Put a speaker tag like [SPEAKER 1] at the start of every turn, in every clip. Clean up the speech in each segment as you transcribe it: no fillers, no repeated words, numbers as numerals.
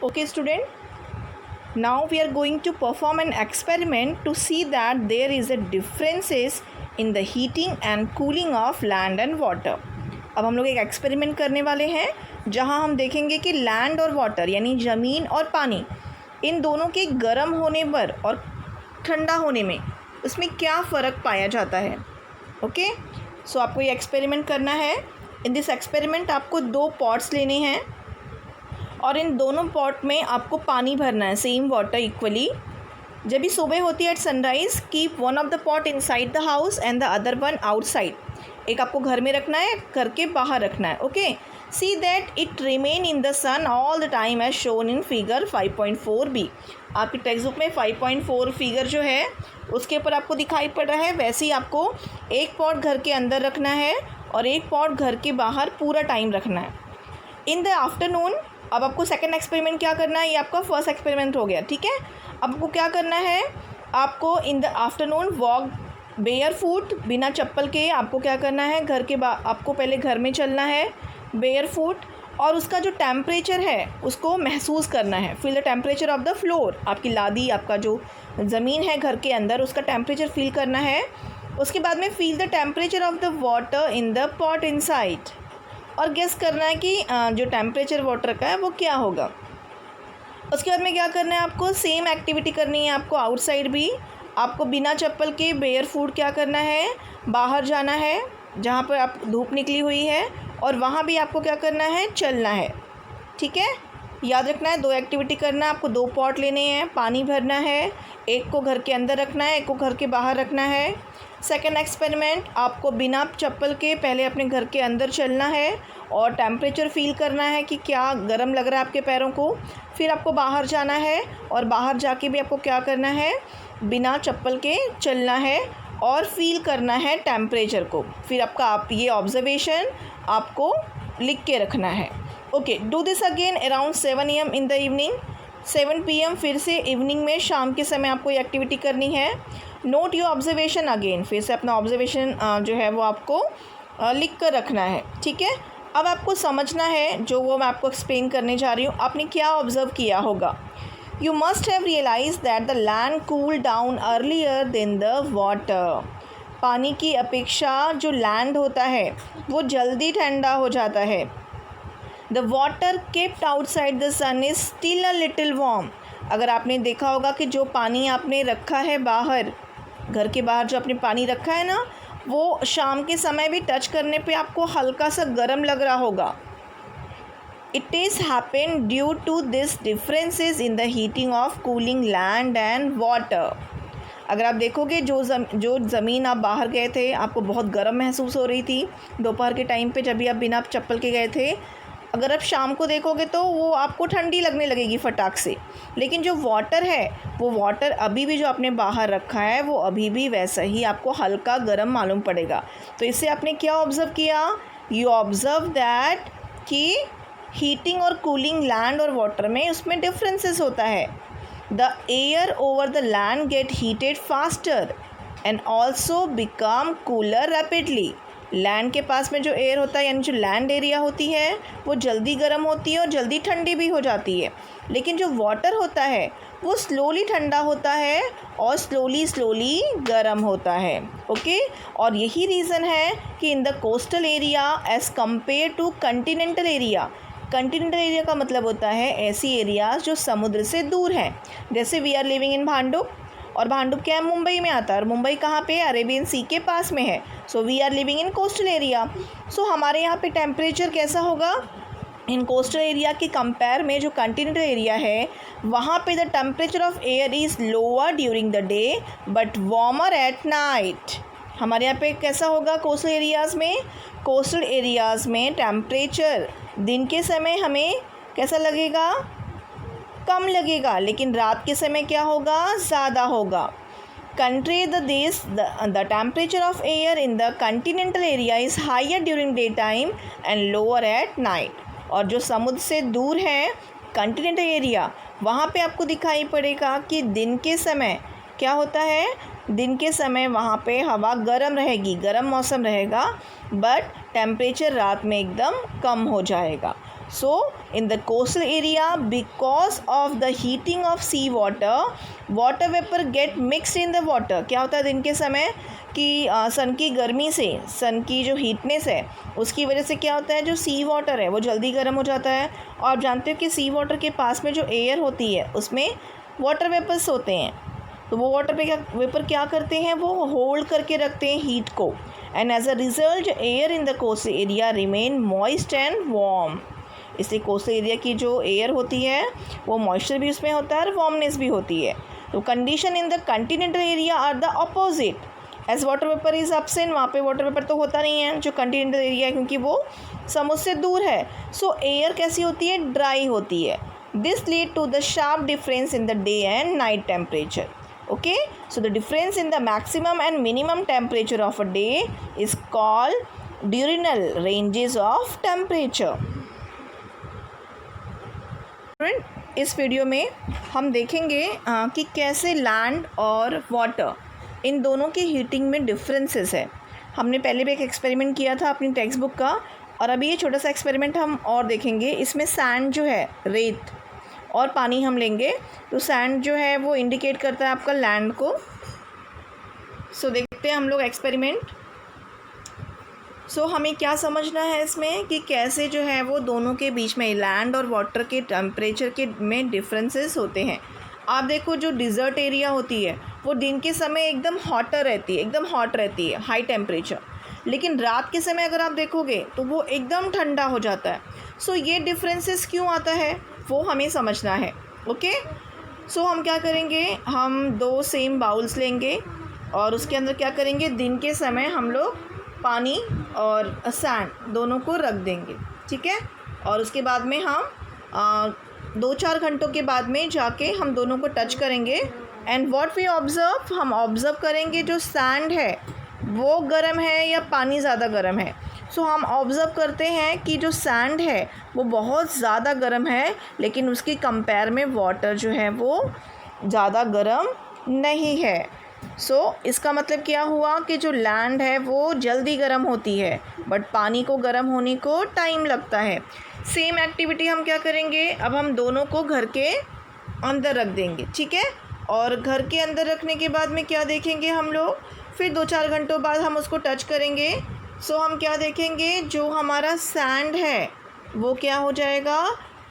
[SPEAKER 1] Okay student, now we are going to perform an experiment to see that there is a differences in the heating and cooling of land and water. अब हम लोग एक experiment करने वाले हैं जहां हम देखेंगे कि लैंड और वाटर यानी ज़मीन और पानी इन दोनों के गर्म होने पर और ठंडा होने में उसमें क्या फ़र्क पाया जाता है. ओके सो आपको ये एक्सपेरिमेंट करना है. इन दिस एक्सपेरिमेंट आपको 2 पॉट्स लेने हैं और इन दोनों पॉट में आपको पानी भरना है, सेम वाटर इक्वली. जब भी सुबह होती है at sunrise, keep one of the pot inside the house and the other one outside. एक आपको घर में रखना है, घर के बाहर रखना है. Okay see that it remain in the sun all the time as shown in figure 5.4b. आपकी टेक्स्ट बुक में 5.4 फिगर जो है उसके ऊपर आपको दिखाई पड़ रहा है. वैसे ही आपको एक पॉट घर के अंदर रखना है और एक पॉट घर के बाहर पूरा टाइम रखना है. इन द आफ्टरनून अब आपको सेकंड एक्सपेरिमेंट क्या करना है, ये आपका फर्स्ट एक्सपेरिमेंट हो गया. ठीक है, अब आपको क्या करना है, आपको in the afternoon walk bear foot, बिना चप्पल के आपको क्या करना है, घर के आपको पहले घर में चलना है बेयर फुट और उसका जो टेम्परेचर है उसको महसूस करना है. Feel the temperature of the floor, आपकी लादी, आपका जो ज़मीन है घर के अंदर उसका टेम्परेचर फील करना है. उसके बाद में feel the temperature of the water in the pot inside और गेस करना है कि जो टेम्परेचर वाटर का है वो क्या होगा. उसके बाद में क्या करना है, आपको सेम एक्टिविटी करनी है. आपको आउटसाइड भी आपको बिना चप्पल के बेयर फुट क्या करना है, बाहर जाना है जहाँ पर आप धूप निकली हुई है और वहाँ भी आपको क्या करना है, चलना है. ठीक है, याद रखना है 2 एक्टिविटी करना है. आपको 2 पॉट लेने हैं, पानी भरना है, एक को घर के अंदर रखना है, एक को घर के बाहर रखना है. सेकेंड एक्सपेरिमेंट, आपको बिना चप्पल के पहले अपने घर के अंदर चलना है और टेम्परेचर फ़ील करना है कि क्या गर्म लग रहा है आपके पैरों को. फिर आपको बाहर जाना है और बाहर जाके भी आपको क्या करना है, बिना चप्पल के चलना है और फील करना है टेम्परेचर को. फिर आप ये ऑब्जर्वेशन आपको लिख के रखना है. Okay, do this again around 7 AM in the evening. 7 PM फिर से इवनिंग में, शाम के समय आपको ये एक्टिविटी करनी है. नोट योर ऑब्जर्वेशन अगेन, फिर से अपना ऑब्जर्वेशन जो है वो आपको लिख कर रखना है. ठीक है, अब आपको समझना है जो वो मैं आपको एक्सप्लेन करने जा रही हूँ. आपने क्या ऑब्ज़र्व किया होगा. You must have realise that the land cool down earlier than the water. पानी की अपेक्षा जो लैंड होता है वो जल्दी ठंडा हो जाता है. The water kept outside the sun is still a little warm. अगर आपने देखा होगा कि जो पानी आपने रखा है बाहर, घर के बाहर जो आपने पानी रखा है ना, वो शाम के समय भी टच करने पे आपको हल्का सा गर्म लग रहा होगा. It is happen due to this differences in the heating of cooling land and water. अगर आप देखोगे जो ज़मीन आप बाहर गए थे आपको बहुत गर्म महसूस हो रही थी दोपहर के टाइम पे जब भी आप बिना चप्पल के गए थे. अगर आप शाम को देखोगे तो वो आपको ठंडी लगने लगेगी फटाक से. लेकिन जो वाटर है वो वाटर अभी भी जो आपने बाहर रखा है वो अभी भी वैसा ही आपको हल्का गर्म मालूम पड़ेगा. तो इससे आपने क्या ऑब्ज़र्व किया, यू ऑब्ज़र्व दैट कि हीटिंग और कूलिंग लैंड और वाटर में उसमें डिफरेंसेस होता है. The air over the land gate heated faster and also become cooler rapidly. Land के पास में जो एयर होता है यानी जो लैंड एरिया होती है वो जल्दी गर्म होती है और जल्दी ठंडी भी हो जाती है. लेकिन जो वाटर होता है वो स्लोली ठंडा होता है और स्लोली गर्म होता है. ओके, और यही रीज़न है कि in the coastal area as compared to continental area. Continental area का मतलब होता है ऐसी एरियाज़ जो समुद्र से दूर हैं. जैसे we are living in Bhandup, और भांडुप क्या है, मुंबई में आता है, और मुंबई कहाँ पे, अरेबियन सी के पास में है. So we are living in coastal area. So हमारे यहाँ पे टेम्परेचर कैसा होगा, इन कोस्टल एरिया के कंपेयर में जो कंटिनेंटल एरिया है वहाँ पे the temperature of air is lower during the day but warmer at night. हमारे यहाँ पे कैसा होगा कोस्टल एरियाज़ में, कोस्टल एरियाज़ में टेम्परेचर दिन के समय हमें कैसा लगेगा, कम लगेगा, लेकिन रात के समय क्या होगा, ज़्यादा होगा. Country the temperature of air in the continental area is higher during day time and lower at night. और जो समुद्र से दूर है कंटिनेंटल एरिया, वहाँ पे आपको दिखाई पड़ेगा कि दिन के समय क्या होता है, दिन के समय वहाँ पे हवा गर्म रहेगी, गर्म मौसम रहेगा, बट टेम्परेचर रात में एकदम कम हो जाएगा. So in the coastal area, because of the heating of sea water, water vapor get mixed in the water. क्या होता है दिन के समय कि सन की गर्मी से, सन की जो हीटनेस है उसकी वजह से क्या होता है, जो सी वाटर है वो जल्दी गर्म हो जाता है. और आप जानते हो कि सी वाटर के पास में जो एयर होती है उसमें वाटर वेपर्स होते हैं. तो वो वाटर वेपर क्या करते हैं, वो होल्ड करके रखते हैं हीट को. And as a result air in the coastal area remain moist and warm. इसलिए कोस्टल एरिया की जो एयर होती है वो मॉइस्चर भी उसमें होता है और वार्मनेस भी होती है. तो condition in the continental area are the opposite. As water vapour is absent, वहाँ पे वाटर वेपर तो होता नहीं है जो कंटिनेंटल एरिया है, क्योंकि वो समुद्र से दूर है. सो एयर कैसी होती है, ड्राई होती है. This lead to the sharp difference in the day and night temperature. Okay, so the difference in the maximum and minimum temperature of a day is called diurnal ranges of temperature. इस video में हम देखेंगे कि कैसे land और water in दोनों की heating में डिफरेंसेस है. हमने पहले भी एक एक्सपेरिमेंट किया था अपनी टेक्स्ट बुक का, और अभी ये छोटा सा एक्सपेरिमेंट हम और देखेंगे. इसमें सैंड जो है, रेत और पानी हम लेंगे. तो सैंड जो है वो इंडिकेट करता है आपका लैंड को. सो देखते हैं हम लोग एक्सपेरिमेंट. सो हमें क्या समझना है इसमें कि कैसे जो है वो दोनों के बीच में लैंड और वाटर के टेम्परेचर के में डिफरेंसेस होते हैं. आप देखो जो डिज़र्ट एरिया होती है वो दिन के समय एकदम हॉटर रहती है, एकदम हॉट रहती है, हाई टेम्परेचर. लेकिन रात के समय अगर आप देखोगे तो वो एकदम ठंडा हो जाता है. सो ये डिफरेंसेस क्यों आता है वो हमें समझना है. ओके, सो हम क्या करेंगे, हम 2 सेम बाउल्स लेंगे और उसके अंदर क्या करेंगे, दिन के समय हम लोग पानी और सैंड दोनों को रख देंगे. ठीक है, और उसके बाद में हम 2-4 घंटों के बाद में जाके हम दोनों को टच करेंगे. एंड व्हाट वी ऑब्ज़र्व, हम ऑब्ज़र्व करेंगे जो सैंड है वो गर्म है या पानी ज़्यादा गर्म है. सो हम ऑब्ज़र्व करते हैं कि जो सैंड है वो बहुत ज़्यादा गर्म है, लेकिन उसकी कंपेयर में वाटर जो है वो ज़्यादा गर्म नहीं है. सो इसका मतलब क्या हुआ कि जो लैंड है वो जल्दी गर्म होती है, बट पानी को गर्म होने को टाइम लगता है. सेम एक्टिविटी हम क्या करेंगे, अब हम दोनों को घर के अंदर रख देंगे. ठीक है, और घर के अंदर रखने के बाद में क्या देखेंगे हम लोग, फिर 2-4 घंटों बाद हम उसको टच करेंगे. सो हम क्या देखेंगे, जो हमारा सैंड है वो क्या हो जाएगा,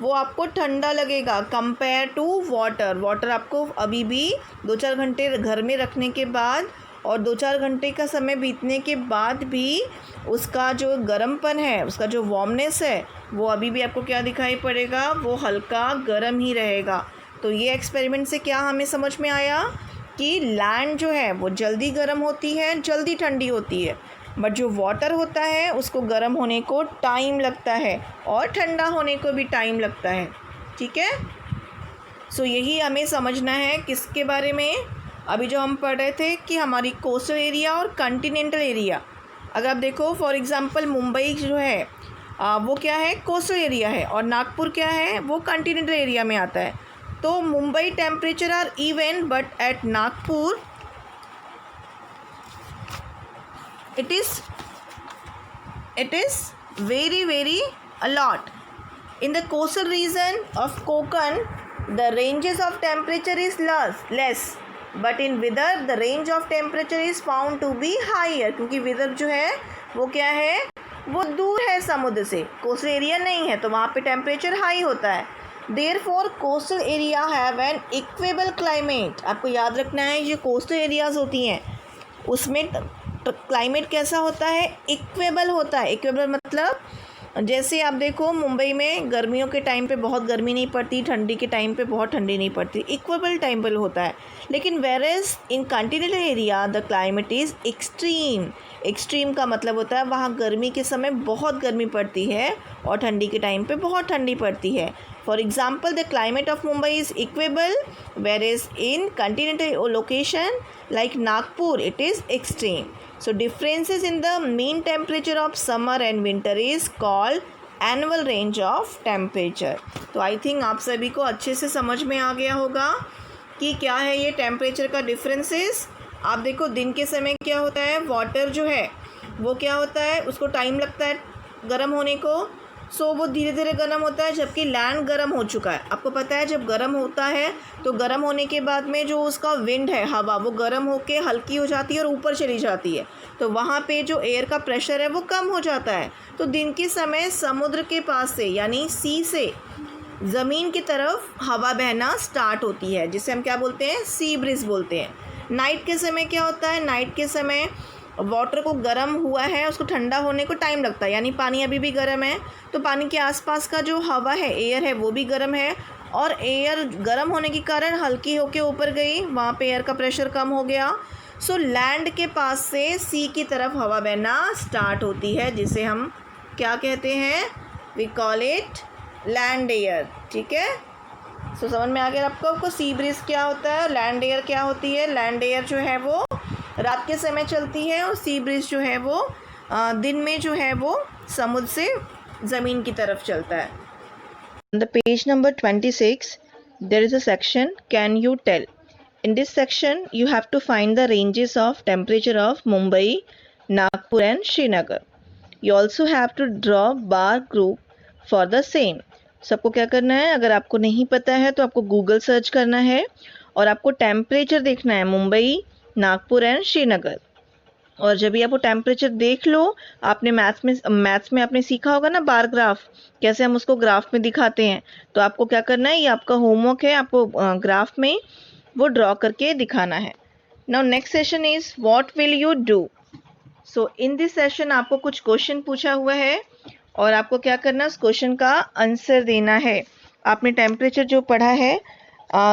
[SPEAKER 1] वो आपको ठंडा लगेगा कंपेयर टू वाटर. वाटर आपको अभी भी 2-4 घंटे घर में रखने के बाद और 2-4 घंटे का समय बीतने के बाद भी उसका जो गर्मपन है, उसका जो वार्मनेस है वो अभी भी आपको क्या दिखाई पड़ेगा, वो हल्का गर्म ही रहेगा. तो ये एक्सपेरिमेंट से क्या हमें समझ में आया कि लैंड जो है वो जल्दी गर्म होती है, जल्दी ठंडी होती है, बट जो वाटर होता है उसको गर्म होने को टाइम लगता है और ठंडा होने को भी टाइम लगता है. ठीक है, सो यही हमें समझना है किसके बारे में, अभी जो हम पढ़ रहे थे कि हमारी कोस्टल एरिया और कंटिनेंटल एरिया. अगर आप देखो फॉर एग्ज़ाम्पल मुंबई जो है वो क्या है, कोस्टल एरिया है, और नागपुर क्या है, वो कंटिनेंटल एरिया में आता है. तो Mumbai temperature are even, but at Nagpur it is very a lot. In the coastal region of Konkan, the ranges of temperature is less, but in Vidarbh the range of temperature is found to be higher. क्योंकि विदर्भ जो है वो क्या है, वो दूर है समुद्र से, कोस्टल एरिया नहीं है, तो वहाँ पे टेम्परेचर हाई होता है. Therefore coastal area have an equable climate. आपको याद रखना है, ये कोस्टल एरियाज़ होती हैं उसमें क्लाइमेट कैसा होता है, इक्वेबल होता है. इक्वेबल मतलब जैसे आप देखो मुंबई में गर्मियों के टाइम पे बहुत गर्मी नहीं पड़ती, ठंडी के टाइम पे बहुत ठंडी नहीं पड़ती, इक्वेबल टेम्पल होता है. लेकिन whereas in continental area the climate is extreme. Extreme का मतलब होता है वहाँ गर्मी के समय बहुत गर्मी पड़ती है और ठंडी के टाइम पे बहुत ठंडी पड़ती है. For example, the climate of Mumbai is equable, whereas in continental location like Nagpur, it is extreme. So differences in the mean temperature of summer and winter is called annual range of temperature. तो I think आप सभी को अच्छे से समझ में आ गया होगा कि क्या है ये टेम्परेचर का डिफरेंसेस. आप देखो दिन के समय क्या होता है, वाटर जो है वो क्या होता है, उसको टाइम लगता है गर्म होने को. सो वो धीरे धीरे गर्म होता है, जबकि लैंड गर्म हो चुका है। आपको पता है जब गर्म होता है तो गर्म होने के बाद में जो उसका विंड है, हवा, वो गर्म होके हल्की हो जाती है और ऊपर चली जाती है, तो वहाँ पे जो एयर का प्रेशर है वो कम हो जाता है। तो दिन के समय समुद्र के पास से यानी सी से ज़मीन की तरफ हवा बहना स्टार्ट होती है, जिसे हम क्या बोलते हैं, सी ब्रिज बोलते हैं। नाइट के समय क्या होता है, नाइट के समय वाटर को गर्म हुआ है, उसको ठंडा होने को टाइम लगता है, यानी पानी अभी भी गर्म है, तो पानी के आसपास का जो हवा है, एयर है, वो भी गर्म है, और एयर गर्म होने के कारण हल्की होके ऊपर गई, वहाँ पे एयर का प्रेशर कम हो गया। सो लैंड के पास से सी की तरफ हवा बहना स्टार्ट होती है, जिसे हम क्या कहते हैं, we call it land air. ठीक है, सो समझ में आ गया आपको सी ब्रिज क्या होता है, लैंड एयर क्या होती है। लैंड एयर जो है वो रात के समय चलती है, और सी ब्रिज जो है वो दिन में जो है वो समुद्र से ज़मीन की तरफ चलता है। On the page number 26, there is a section, Can you tell? In this section, you have to find the ranges of temperature of Mumbai, Nagpur and Srinagar. You also have to draw bar group for the same. सबको क्या करना है, अगर आपको नहीं पता है तो आपको गूगल सर्च करना है और आपको टेम्परेचर देखना है मुंबई, नागपुर एंड श्रीनगर। और जब भी आप वो टेम्परेचर देख लो, आपने मैथ्स में आपने सीखा होगा ना बार ग्राफ, कैसे हम उसको ग्राफ में दिखाते हैं, तो आपको क्या करना है, ये आपका होमवर्क है, आपको ग्राफ में वो ड्रॉ करके दिखाना है। Now next session is what will you do. So in this session आपको कुछ क्वेश्चन पूछा हुआ है और आपको क्या करना है, उस क्वेश्चन का आंसर देना है। आपने टेम्परेचर जो पढ़ा है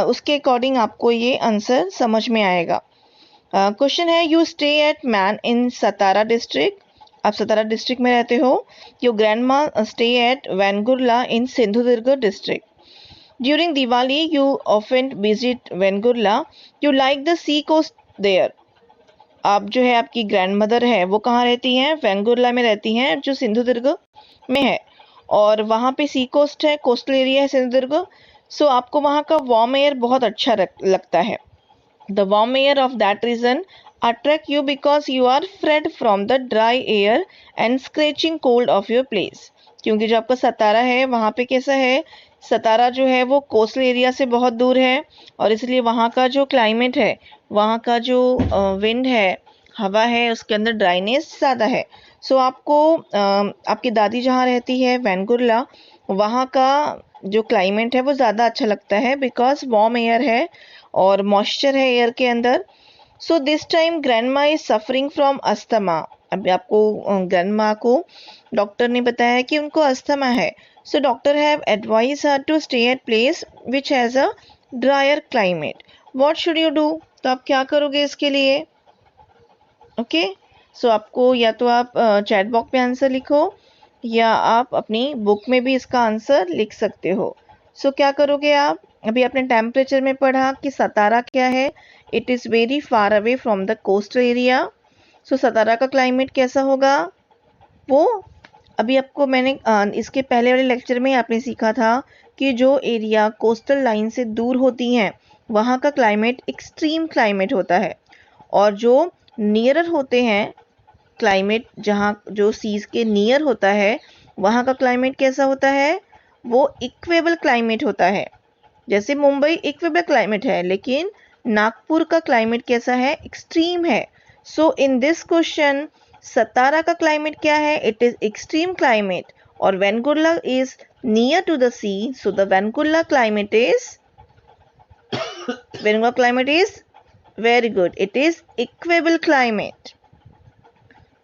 [SPEAKER 1] उसके अकॉर्डिंग आपको ये आंसर समझ में आएगा। क्वेश्चन है, you stay at man in Satara district. आप सतारा डिस्ट्रिक्ट में रहते हो। Your grandma stay at Vengurla in Sindhudurg district. During Diwali you often visit Vengurla. You like the sea coast there. आप जो है, आपकी ग्रैंड मदर है वो कहाँ रहती हैं, वेंगुर्ला में रहती हैं, जो सिंधुदुर्ग में है, और वहाँ पे सी कोस्ट है, कोस्टल एरिया है सिंधुदुर्ग। सो आपको वहाँ का वार्म एयर बहुत अच्छा लगता है। The warm air of that region attract you because you are freed from the dry air and scorching cold of your place. क्योंकि जो आपका सतारा है वहाँ पे कैसा है, सतारा जो है वो कोस्टल एरिया से बहुत दूर है, और इसलिए वहाँ का जो क्लाइमेट है, वहाँ का जो विंड है, हवा है, उसके अंदर ड्राइनेस ज़्यादा है। सो आपको आपकी दादी जहाँ रहती है वेंगुर्ला, वहाँ का जो क्लाइमेट है वो ज़्यादा अच्छा लगता है, बिकॉज वार्म एयर है और मॉइस्चर है एयर के अंदर। So this time grandma is suffering from asthma. अभी आपको ग्रैंडमा को डॉक्टर ने बताया कि उनको अस्थमा है। So doctor have advise her to stay at place which has a drier climate. What should you do? तो आप क्या करोगे इसके लिए? ओके, सो आपको या तो आप चैट बॉक्स में आंसर लिखो, या आप अपनी बुक में भी इसका आंसर लिख सकते हो। सो क्या करोगे आप? अभी आपने टेम्परेचर में पढ़ा कि सतारा क्या है, it is very far away from the coastal area. So Satara का क्लाइमेट कैसा होगा, वो अभी आपको मैंने इसके पहले वाले लेक्चर में आपने सीखा था कि जो एरिया कोस्टल लाइन से दूर होती हैं वहाँ का क्लाइमेट एक्सट्रीम क्लाइमेट होता है, और जो नियरर होते हैं क्लाइमेट, जहाँ जो सीज के नियर होता है वहाँ का क्लाइमेट कैसा होता है, वो इक्वेबल क्लाइमेट होता है। जैसे मुंबई इक्वेबल क्लाइमेट है, लेकिन नागपुर का क्लाइमेट कैसा है, एक्सट्रीम है। सो इन दिस क्वेश्चन सतारा का क्लाइमेट क्या है, इट इज एक्सट्रीम क्लाइमेट, और Vengurla is near to the sea, so the Vengurla climate is very good, it is equable climate.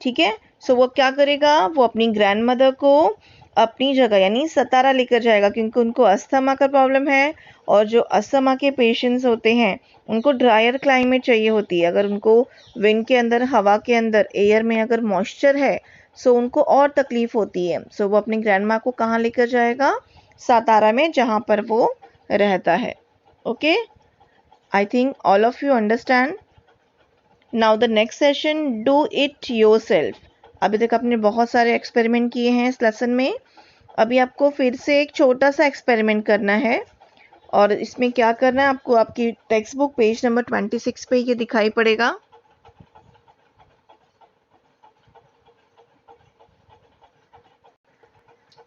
[SPEAKER 1] ठीक है, सो वो क्या करेगा, वो अपनी ग्रैंड मदर को अपनी जगह यानी सतारा लेकर जाएगा, क्योंकि उनको अस्थमा का प्रॉब्लम है, और जो अस्थमा के पेशेंट्स होते हैं उनको ड्रायर क्लाइमेट चाहिए होती है। अगर उनको विंड के अंदर, हवा के अंदर, एयर में अगर मॉइस्चर है, सो उनको और तकलीफ होती है। सो वो अपनी ग्रैंड माँ को कहाँ लेकर जाएगा, सतारा में, जहाँ पर वो रहता है। Okay, I think all of you understand. Now the next session, do it yourself. अभी तक आपने बहुत सारे एक्सपेरिमेंट किए हैं इस लेसन में, अभी आपको फिर से एक छोटा सा एक्सपेरिमेंट करना है, और इसमें क्या करना है आपको, आपकी टेक्स्ट बुक पेज नंबर 26 पे ये दिखाई पड़ेगा।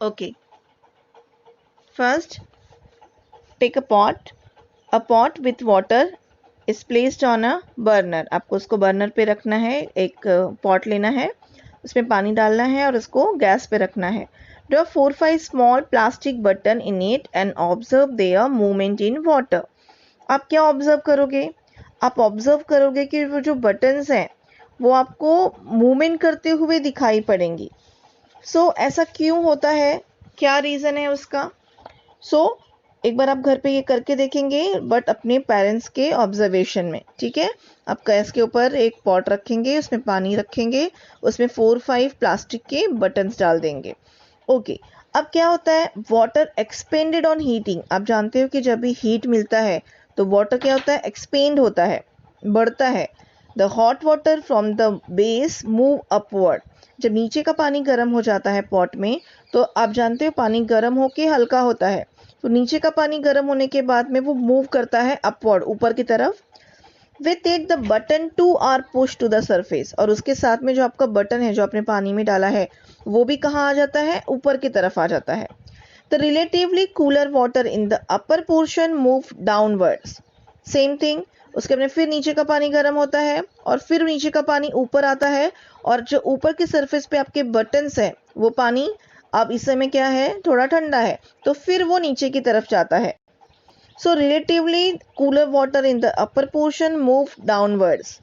[SPEAKER 1] Okay, first take a pot with water is placed on a burner. आपको उसको बर्नर पे रखना है, एक पॉट लेना है, उसमें पानी डालना है और उसको गैस पे रखना है. Draw 4-5 small plastic button in it and observe their movement in water. आप क्या ऑब्जर्व करोगे? आप ऑब्जर्व करोगे कि वो जो बटन्स हैं वो आपको मूवमेंट करते हुए दिखाई पड़ेंगी. सो ऐसा क्यों होता है, क्या रीज़न है उसका? सो एक बार आप घर पे ये करके देखेंगे, बट अपने पेरेंट्स के ऑब्जर्वेशन में. ठीक है, आप गैस के ऊपर एक पॉट रखेंगे, उसमें पानी रखेंगे, उसमें 4-5 प्लास्टिक के बटन्स डाल देंगे. ओके, अब क्या होता है, वाटर एक्सपेंडेड ऑन हीटिंग. आप जानते हो कि जब भी हीट मिलता है तो वाटर क्या होता है, एक्सपेंड होता है, बढ़ता है. The hot water from the base move upward. जब नीचे का पानी गर्म हो जाता है पॉट में, तो आप जानते हो पानी गर्म होके हल्का होता है, तो नीचे का पानी गर्म होने के बाद में वो मूव करता है अपवर्ड, ऊपर की तरफ. With it the button to are push to the surface. और उसके साथ में जो आपका बटन है जो आपने पानी में डाला है वो भी कहाँ आ जाता है, ऊपर की तरफ आ जाता है. The relatively cooler water in the upper portion move downwards. Same thing, उसके अपने फिर नीचे का पानी गर्म होता है और फिर नीचे का पानी ऊपर आता है, और जो ऊपर की सरफेस पे आपके बटन्स है वो पानी अब इस समय क्या है, थोड़ा ठंडा है, तो फिर वो नीचे की तरफ जाता है. So relatively cooler water in the upper portion move downwards.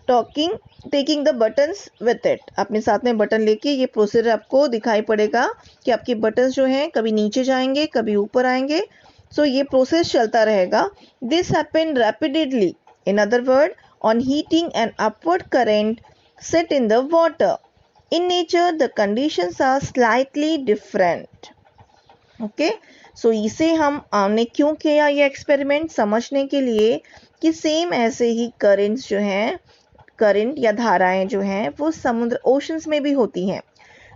[SPEAKER 1] Taking the buttons with it. अपने साथ में बटन लेके ये प्रोसीजर आपको दिखाई पड़ेगा कि आपके बटन्स जो हैं कभी नीचे जाएंगे, कभी ऊपर आएंगे. सो ये प्रोसेस चलता रहेगा. This happen rapidly. In other word, on heating and upward current set in the water. In nature, the conditions are slightly different. Okay, so इसे हमने क्यों किया ये एक्सपेरिमेंट, समझने के लिए कि सेम ऐसे ही करेंट्स जो हैं, करंट या धाराएं जो हैं वो समुद्र ओशंस में भी होती हैं.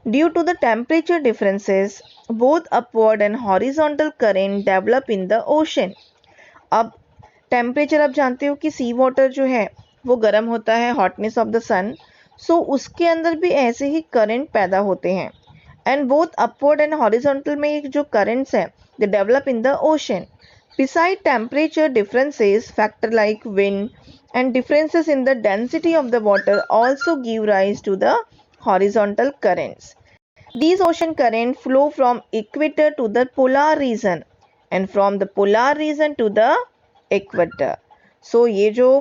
[SPEAKER 1] Due to the temperature differences both upward and horizontal current develop in the ocean. अब टेम्परेचर, आप जानते हो कि सी वाटर जो है वो गर्म होता है, हॉटनेस ऑफ द सन. सो उसके अंदर भी ऐसे ही करंट पैदा होते हैं. And both upward and horizontal में जो करंट्स हैं they develop in the ocean. Beside temperature differences, factor like wind and differences in the density of the water also give rise to the horizontal currents. These ocean currents flow from equator to the polar region and from the polar region to the equator. So ये जो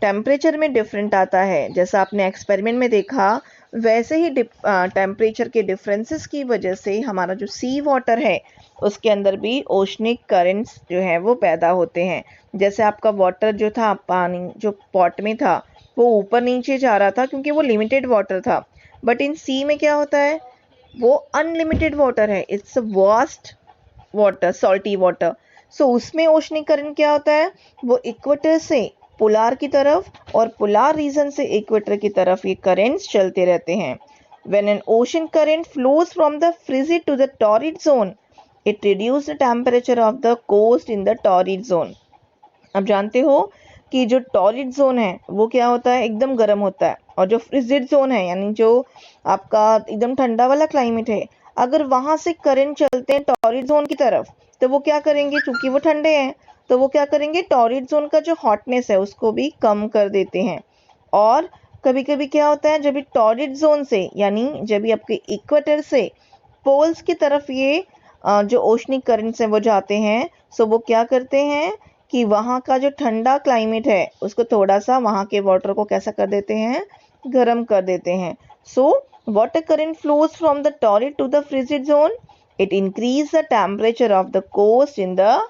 [SPEAKER 1] temperature में different आता है, जैसा आपने experiment में देखा, वैसे ही टेम्परेचर के डिफरेंसेस की वजह से हमारा जो सी वाटर है उसके अंदर भी ओशनिक करंट्स जो है वो पैदा होते हैं. जैसे आपका वाटर जो था, पानी जो पॉट में था वो ऊपर नीचे जा रहा था क्योंकि वो लिमिटेड वाटर था. बट इन सी में क्या होता है, वो अनलिमिटेड वाटर है, it's vast water, salty water. So उसमें ओशनिक करंट क्या होता है, वो इक्वेटर से पोलार की तरफ और पोलार रीजन से इक्वेटर की तरफ ये करेंट्स चलते रहते हैं. When an ocean current flows from the frigid to the torrid zone, it reduce the temperature of the coast in the torrid zone. अब जानते हो कि जो टॉरिड जोन है वो क्या होता है, एकदम गर्म होता है, और जो फ्रिजिड जोन है यानी जो आपका एकदम ठंडा वाला क्लाइमेट है, अगर वहाँ से करंट चलते हैं टॉरिड जोन की तरफ तो वो क्या करेंगे, चूंकि वो ठंडे हैं तो वो क्या करेंगे, टॉरिड जोन का जो हॉटनेस है उसको भी कम कर देते हैं. और कभी कभी क्या होता है, जब भी टॉरिड जोन से यानी जब भी आपके इक्वेटर से पोल्स की तरफ ये जो ओशनिक करंट्स हैं वो जाते हैं, सो वो क्या करते हैं कि वहाँ का जो ठंडा क्लाइमेट है उसको थोड़ा सा वहाँ के वाटर को कैसा कर देते हैं, गर्म कर देते हैं. So water current flows from the torrid to the frigid zone. It increase the temperature of the coast in the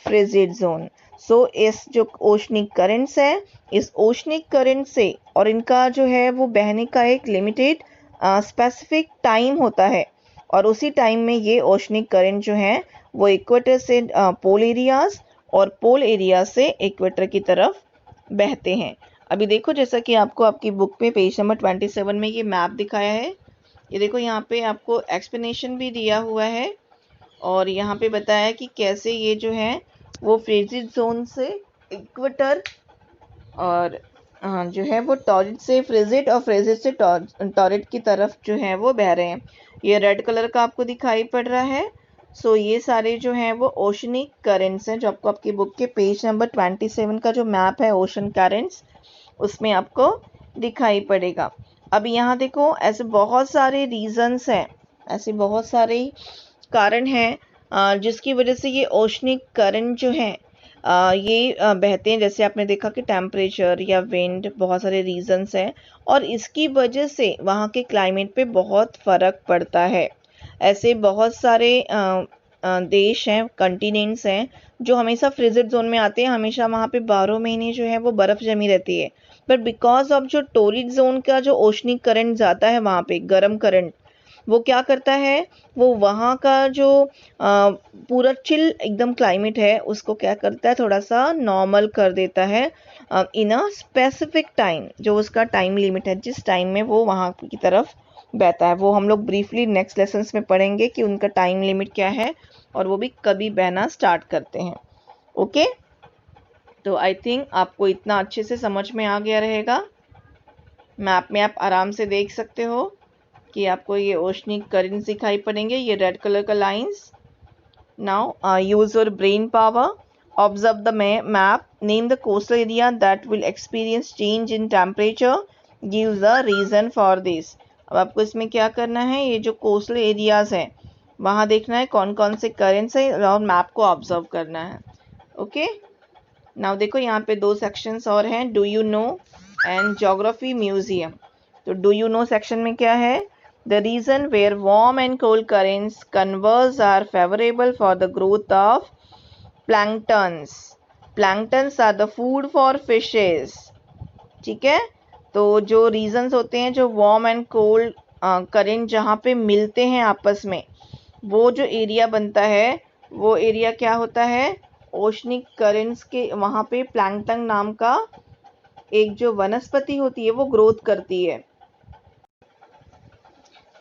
[SPEAKER 1] frigid zone. So इस जो ओशनिक करंट्स हैं, इस ओशनिक करंट से, और इनका जो है वो बहने का एक लिमिटेड स्पेसिफिक टाइम होता है, और उसी टाइम में ये ओशनिक करंट जो हैं वो इक्वेटर से पोल एरियाज और पोल एरिया से इक्वेटर की तरफ बहते हैं. अभी देखो, जैसा कि आपको आपकी बुक में पेज नंबर 27 में ये मैप दिखाया है, ये देखो यहाँ पे आपको एक्सप्लेनेशन भी दिया हुआ है, और यहाँ पे बताया कि कैसे ये जो है वो फ्रिजिड जोन से इक्वेटर, और जो है वो टॉरिड से फ्रिजिड, और फ्रिजिड से टॉरिड की तरफ जो है वो बह रहे हैं. ये रेड कलर का आपको दिखाई पड़ रहा है। सो ये सारे जो हैं वो ओशनिक करेंट्स हैं, जो आपको आपकी बुक के पेज नंबर 27 का जो मैप है ओशन करेंट्स उसमें आपको दिखाई पड़ेगा। अब यहाँ देखो ऐसे बहुत सारे रीजंस हैं, ऐसे बहुत सारे कारण हैं जिसकी वजह से ये ओशनिक करंट जो हैं ये बहते हैं। जैसे आपने देखा कि टेम्परेचर या विंड, बहुत सारे रीजंस हैं और इसकी वजह से वहाँ के क्लाइमेट पे बहुत फ़र्क पड़ता है। ऐसे बहुत सारे देश हैं, कंटिनेंट्स हैं जो हमेशा फ्रिजिड जोन में आते हैं, हमेशा वहाँ पे 12 महीने जो है वो बर्फ़ जमी रहती है। बट बिकॉज ऑफ जो टोरिड जोन का जो ओशनिक करंट जाता है वहाँ पे गर्म करंट, वो क्या करता है, वो वहाँ का जो पूरा चिल एकदम क्लाइमेट है उसको क्या करता है, थोड़ा सा नॉर्मल कर देता है इन अ स्पेसिफिक टाइम, जो उसका टाइम लिमिट है जिस टाइम में वो वहाँ की तरफ बहता है। वो हम लोग ब्रीफली नेक्स्ट लेसन्स में पढ़ेंगे कि उनका टाइम लिमिट क्या है और वो भी कभी बहना स्टार्ट करते हैं। ओके, तो आई थिंक आपको इतना अच्छे से समझ में आ गया रहेगा। मैप में आप आराम से देख सकते हो कि आपको ये ओशनिक करंट्स दिखाई पड़ेंगे, ये रेड कलर का lines. Now use your brain power, observe the map, name the coastal area that will experience change in temperature, give the reason for this. अब आपको इसमें क्या करना है, ये जो कोस्टल एरियाज हैं वहाँ देखना है कौन कौन से करेंट्स हैं और मैप को ऑब्जर्व करना है। ओके, नाउ देखो यहाँ पे 2 सेक्शंस और हैं, do you know and geography museum. तो डू यू नो सेक्शन में क्या है, the region where warm and cold currents converge are favourable for the growth of planktons. Planktons are the food for fishes. ठीक है, तो जो reasons होते हैं, जो वार्म एंड कोल्ड करेंट जहाँ पे मिलते हैं आपस में, वो जो एरिया बनता है वो एरिया क्या होता है, ओशनिक करेंट्स के वहाँ पे प्लैंकटन नाम का एक जो वनस्पति होती है वो ग्रोथ करती है।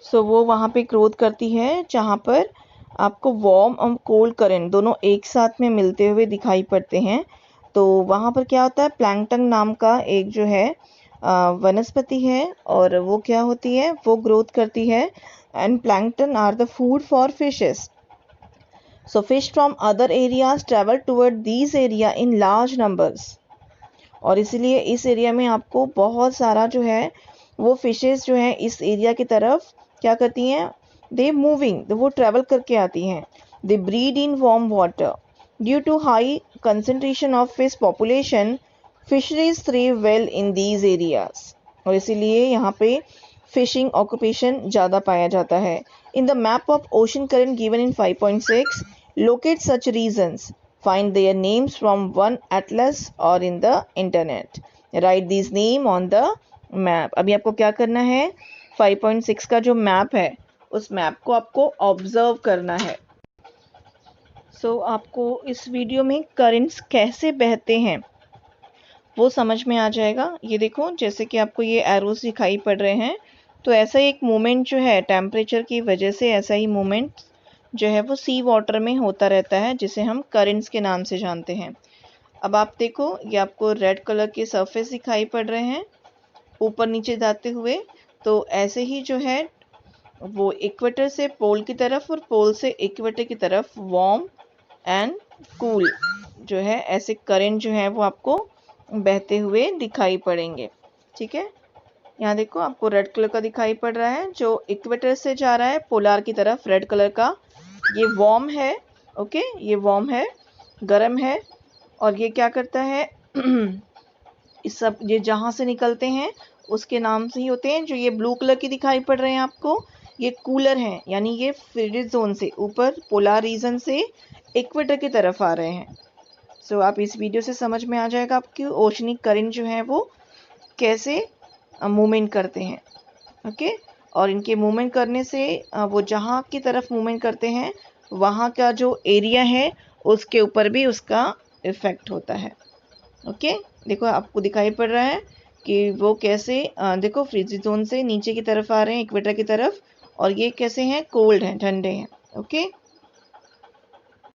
[SPEAKER 1] सो वो वहाँ पे ग्रोथ करती है जहाँ पर आपको वार्म और कोल्ड करंट दोनों एक साथ में मिलते हुए दिखाई पड़ते हैं। तो वहाँ पर क्या होता है, प्लैंकटन नाम का एक जो है वनस्पति है और वो क्या होती है, वो ग्रोथ करती है। And plankton are the food for fishes. So fish from other areas travel toward these area in large numbers। और इसलिए इस एरिया में आपको बहुत सारा जो है वो फिशेस जो है इस एरिया की तरफ क्या करती हैं, दे मूविंग, वो ट्रैवल करके आती हैं। They breed in warm water due to high concentration of fish population, fisheries thrive well in these areas. और इसीलिए यहाँ पे फिशिंग ऑक्यूपेशन ज़्यादा पाया जाता है। In the map of ocean current given in 5.6, locate such regions, find their names from one atlas or in the internet, write these name on the map। अभी आपको क्या करना है, 5.6 का जो मैप है उस मैप को आपको ऑब्जर्व करना है। सो आपको इस वीडियो में करंट्स कैसे बहते हैं वो समझ में आ जाएगा। ये देखो जैसे कि आपको ये एरोस दिखाई पड़ रहे हैं, तो ऐसा एक मूवमेंट जो है टेम्परेचर की वजह से, ऐसा ही मूवमेंट जो है वो सी वाटर में होता रहता है जिसे हम करंट्स के नाम से जानते हैं। अब आप देखो ये आपको रेड कलर के सरफेस दिखाई पड़ रहे हैं ऊपर नीचे जाते हुए। तो ऐसे ही जो है वो इक्वेटर से पोल की तरफ और पोल से इक्वेटर की तरफ वार्म एंड कूल जो है ऐसे करंट जो है वो आपको बहते हुए दिखाई पड़ेंगे। ठीक है, यहाँ देखो आपको रेड कलर का दिखाई पड़ रहा है जो इक्वेटर से जा रहा है पोलार की तरफ, रेड कलर का, ये वार्म है। ओके, ये वार्म है, गर्म है। और ये क्या करता है इस सब ये जहाँ से निकलते हैं उसके नाम से ही होते हैं। जो ये ब्लू कलर की दिखाई पड़ रहे हैं आपको, ये कूलर हैं, यानी ये फ्रिजिड जोन से ऊपर पोलार रीजन से इक्वेटर की तरफ आ रहे हैं। सो आप इस वीडियो से समझ में आ जाएगा आपकी ओशनिक करंट जो है वो कैसे मूवमेंट करते हैं। ओके, और इनके मूवमेंट करने से वो जहाँ की तरफ मूवमेंट करते हैं वहाँ का जो एरिया है उसके ऊपर भी उसका इफ़ेक्ट होता है। ओके, देखो आपको दिखाई पड़ रहा है कि वो कैसे देखो फ्रिजिड जोन से नीचे की तरफ आ रहे हैं इक्वेटर की तरफ, और ये कैसे हैं, कोल्ड हैं, ठंडे हैं। ओके।